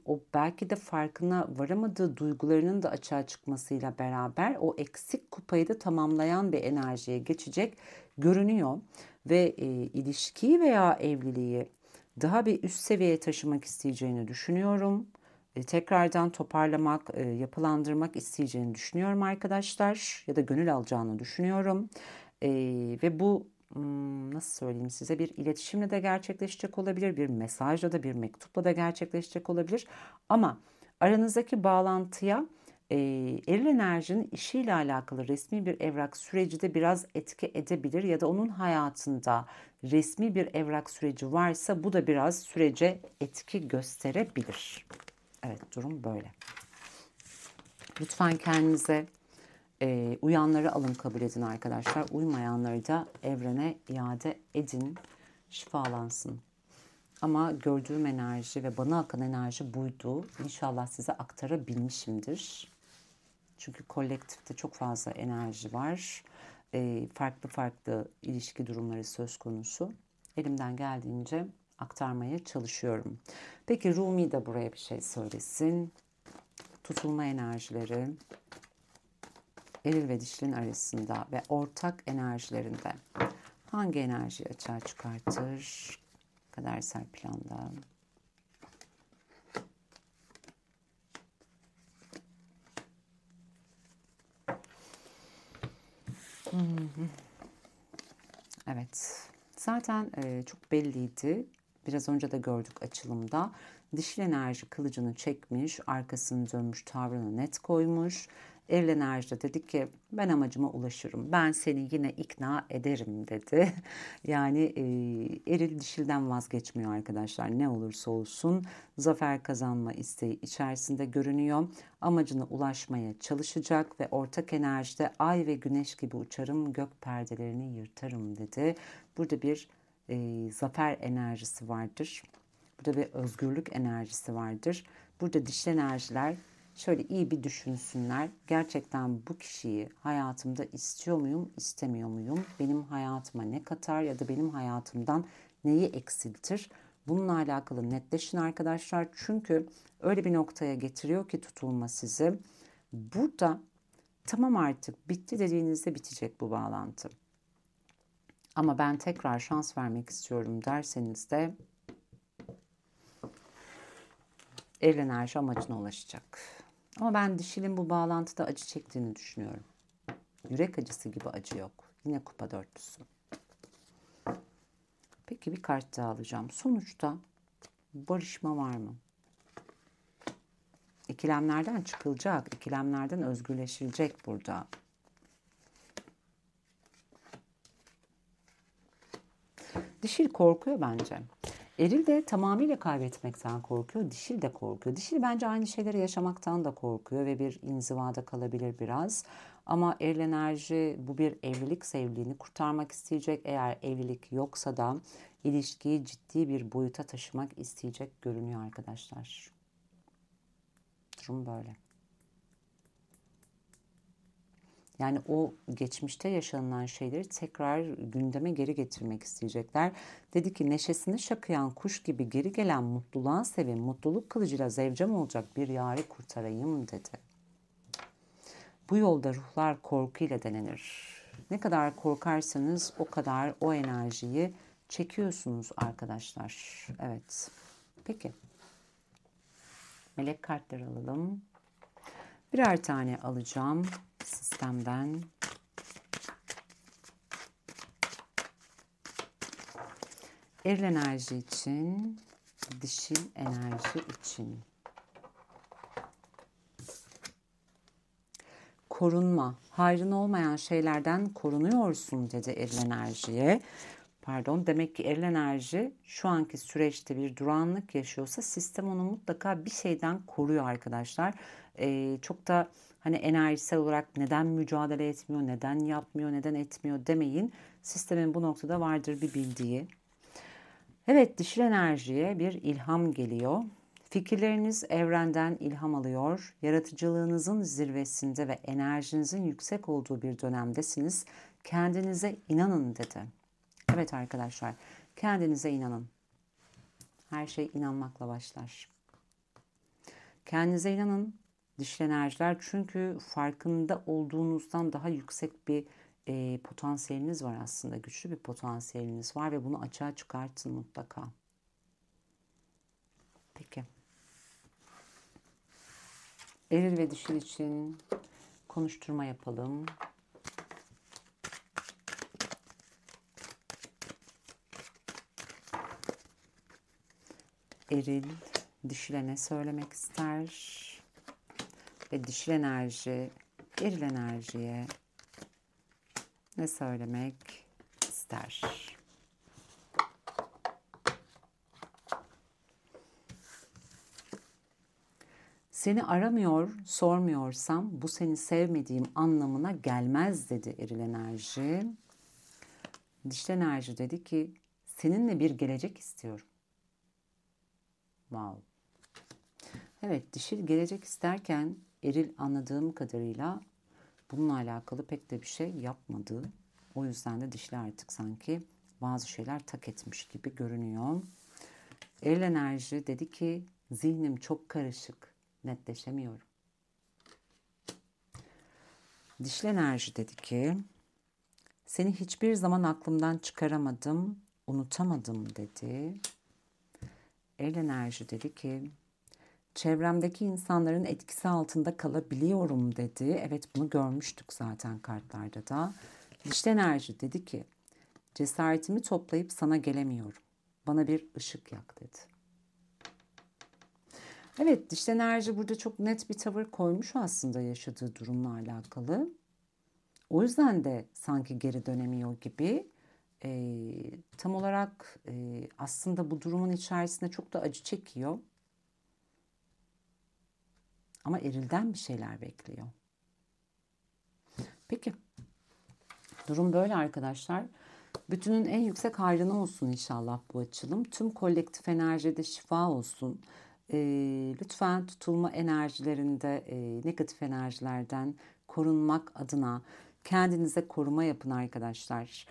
o belki de farkına varamadığı duygularının da açığa çıkmasıyla beraber o eksik kupayı da tamamlayan bir enerjiye geçecek görünüyor. Ve ilişkiyi veya evliliği daha bir üst seviyeye taşımak isteyeceğini düşünüyorum. Tekrardan toparlamak, yapılandırmak isteyeceğini düşünüyorum arkadaşlar. Ya da gönül alacağını düşünüyorum. Ve bu nasıl söyleyeyim size, bir iletişimle de gerçekleşecek olabilir, bir mesajla da bir mektupla da gerçekleşecek olabilir. Ama aranızdaki bağlantıya eril enerjinin işiyle alakalı resmi bir evrak süreci de biraz etki edebilir ya da onun hayatında resmi bir evrak süreci varsa bu da biraz sürece etki gösterebilir. Evet, durum böyle. Lütfen kendinize uyanları alın, kabul edin arkadaşlar. Uymayanları da evrene iade edin. Şifalansın. Ama gördüğüm enerji ve bana akan enerji buydu. İnşallah size aktarabilmişimdir. Çünkü kolektifte çok fazla enerji var. Farklı farklı ilişki durumları söz konusu. Elimden geldiğince aktarmaya çalışıyorum. Peki Rumi de buraya bir şey söylesin. Tutulma enerjileri, eril ve dişilin arasında ve ortak enerjilerinde hangi enerji açığa çıkartır? Kadersel planda. Evet. Zaten çok belliydi. Biraz önce de gördük açılımda. Dişil enerji kılıcını çekmiş, arkasını dönmüş, tavrını net koymuş. Eril enerji de dedi ki ben amacıma ulaşırım. Ben seni yine ikna ederim dedi. Yani eril dişilden vazgeçmiyor arkadaşlar. Ne olursa olsun zafer kazanma isteği içerisinde görünüyor. Amacına ulaşmaya çalışacak ve ortak enerjide ay ve güneş gibi uçarım, gök perdelerini yırtarım dedi. Burada bir zafer enerjisi vardır. Burada bir özgürlük enerjisi vardır. Burada dişil enerjiler şöyle iyi bir düşünsünler. Gerçekten bu kişiyi hayatımda istiyor muyum, istemiyor muyum? Benim hayatıma ne katar ya da benim hayatımdan neyi eksiltir? Bununla alakalı netleşin arkadaşlar. Çünkü öyle bir noktaya getiriyor ki tutulma sizi. Burada tamam artık bitti dediğinizde bitecek bu bağlantı. Ama ben tekrar şans vermek istiyorum derseniz de eril enerji amacına ulaşacak. Ama ben dişilin bu bağlantıda acı çektiğini düşünüyorum. Yürek acısı gibi acı yok. Yine kupa dörtlüsü. Peki bir kart daha alacağım. Sonuçta barışma var mı? İkilemlerden çıkılacak, ikilemlerden özgürleşilecek burada. Dişil korkuyor bence. Eril de tamamıyla kaybetmekten korkuyor. Dişil de korkuyor. Dişil bence aynı şeyleri yaşamaktan da korkuyor ve bir inzivada kalabilir biraz. Ama eril enerji bu bir evlilik evliliğini kurtarmak isteyecek. Eğer evlilik yoksa da ilişkiyi ciddi bir boyuta taşımak isteyecek görünüyor arkadaşlar. Durum böyle. Yani o geçmişte yaşanılan şeyleri tekrar gündeme geri getirmek isteyecekler. Dedi ki neşesini şakıyan kuş gibi geri gelen mutluluğa sevin, mutluluk kılıcıyla zevcem olacak bir yari kurtarayım dedi. Bu yolda ruhlar korkuyla denenir. Ne kadar korkarsanız o kadar o enerjiyi çekiyorsunuz arkadaşlar. Evet. Peki. Melek kartları alalım. Birer tane alacağım sistemden. Eril enerji için, dişil enerji için. Korunma, hayrın olmayan şeylerden korunuyorsun dedi eril enerjiye. Pardon, demek ki eril enerji şu anki süreçte bir durağanlık yaşıyorsa sistem onu mutlaka bir şeyden koruyor arkadaşlar. Çok da hani enerjisel olarak neden mücadele etmiyor, neden yapmıyor, neden etmiyor demeyin. Sistemin bu noktada vardır bir bildiği. Evet, dişil enerjiye bir ilham geliyor. Fikirleriniz evrenden ilham alıyor. Yaratıcılığınızın zirvesinde ve enerjinizin yüksek olduğu bir dönemdesiniz. Kendinize inanın dedi. Evet arkadaşlar, kendinize inanın. Her şey inanmakla başlar. Kendinize inanın dişil enerjiler, çünkü farkında olduğunuzdan daha yüksek bir potansiyeliniz var aslında. Güçlü bir potansiyeliniz var ve bunu açığa çıkartın mutlaka. Peki. Eril ve dişil için konuşturma yapalım. Eril dişile ne söylemek ister? Ve dişil enerji eril enerjiye ne söylemek ister? Seni aramıyor, sormuyorsam bu seni sevmediğim anlamına gelmez dedi eril enerji. Dişil enerji dedi ki seninle bir gelecek istiyorum. Wow. Evet, dişil gelecek isterken eril anladığım kadarıyla bununla alakalı pek de bir şey yapmadı. O yüzden de dişli artık sanki bazı şeyler tak etmiş gibi görünüyor. Eril enerji dedi ki zihnim çok karışık, netleşemiyorum. Dişli enerji dedi ki seni hiçbir zaman aklımdan çıkaramadım, unutamadım dedi. Eril enerji dedi ki çevremdeki insanların etkisi altında kalabiliyorum dedi. Evet, bunu görmüştük zaten kartlarda da. Dişli enerji dedi ki cesaretimi toplayıp sana gelemiyorum. Bana bir ışık yak dedi. Evet, dişli enerji burada çok net bir tavır koymuş aslında yaşadığı durumla alakalı. O yüzden de sanki geri dönemiyor gibi. Tam olarak aslında bu durumun içerisinde çok da acı çekiyor. Ama erilden bir şeyler bekliyor. Peki. Durum böyle arkadaşlar. Bütünün en yüksek hayrına olsun inşallah bu açılım. Tüm kolektif enerjide şifa olsun. Lütfen tutulma enerjilerinde, negatif enerjilerden korunmak adına kendinize koruma yapın arkadaşlar.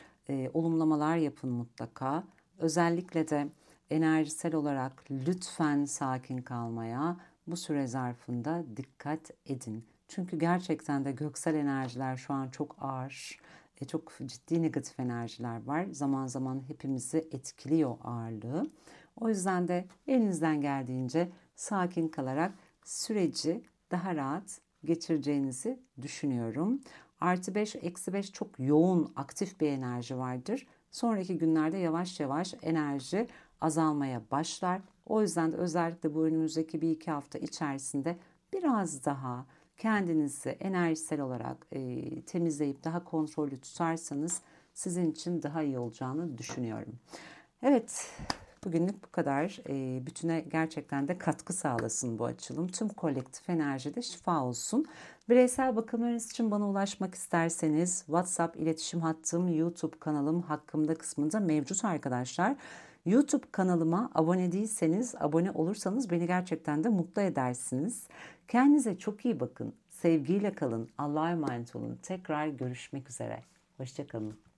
Olumlamalar yapın mutlaka. Özellikle de enerjisel olarak lütfen sakin kalmaya bu süre zarfında dikkat edin. Çünkü gerçekten de göksel enerjiler şu an çok ağır. Çok ciddi negatif enerjiler var. Zaman zaman hepimizi etkiliyor ağırlığı. O yüzden de elinizden geldiğince sakin kalarak süreci daha rahat geçireceğinizi düşünüyorum. Artı 5, eksi 5 çok yoğun, aktif bir enerji vardır. Sonraki günlerde yavaş yavaş enerji azalmaya başlar. O yüzden de özellikle bu önümüzdeki 1-2 hafta içerisinde biraz daha kendinizi enerjisel olarak temizleyip daha kontrollü tutarsanız sizin için daha iyi olacağını düşünüyorum. Evet, Bugünlük bu kadar. Bütüne gerçekten de katkı sağlasın bu açılım. Tüm kolektif enerjide şifa olsun. Bireysel bakımlarınız için bana ulaşmak isterseniz WhatsApp iletişim hattım, YouTube kanalım hakkımda kısmında mevcut arkadaşlar. YouTube kanalıma abone değilseniz, abone olursanız beni gerçekten de mutlu edersiniz. Kendinize çok iyi bakın. Sevgiyle kalın. Allah'a emanet olun. Tekrar görüşmek üzere. Hoşça kalın.